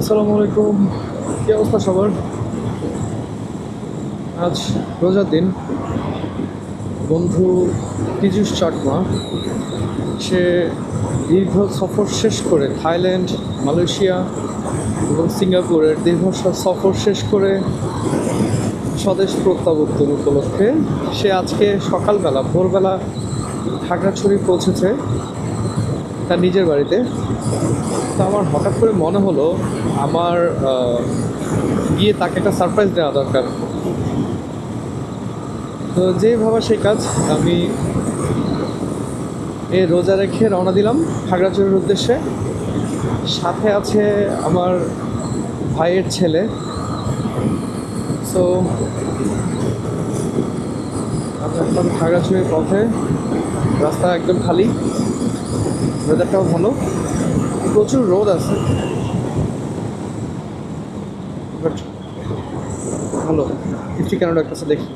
আসসালামু আলাইকুম। কি অবস্থা সবার? আজ রোজার দিন। বন্ধু পীযূষ চাকমা সে দীর্ঘ সফর শেষ করে থাইল্যান্ড, মালয়েশিয়া এবং সিঙ্গাপুরের দীর্ঘ সফর শেষ করে স্বদেশ প্রত্যাবর্তন উপলক্ষে সে আজকে সকালবেলা ভোরবেলা খাগড়াছড়ি পৌঁছেছে তার নিজের বাড়িতে। তো আমার হঠাৎ করে মনে হলো আমার গিয়ে তাকে একটা সারপ্রাইজ দেওয়া দরকার। তো যেই ভাবা সেই কাজ, আমি রোজা রেখে রওনা দিলাম খাগড়াছড়ির উদ্দেশ্যে। সাথে আছে আমার ভাইয়ের ছেলে। সো আমি এখন খাগড়াছড়ির পথে, রাস্তা একদম খালি, ওয়েদারটাও ভালো, প্রচুর রোদ আছে বাট ভালো। বৃষ্টি কেন ডাকতেছে দেখি।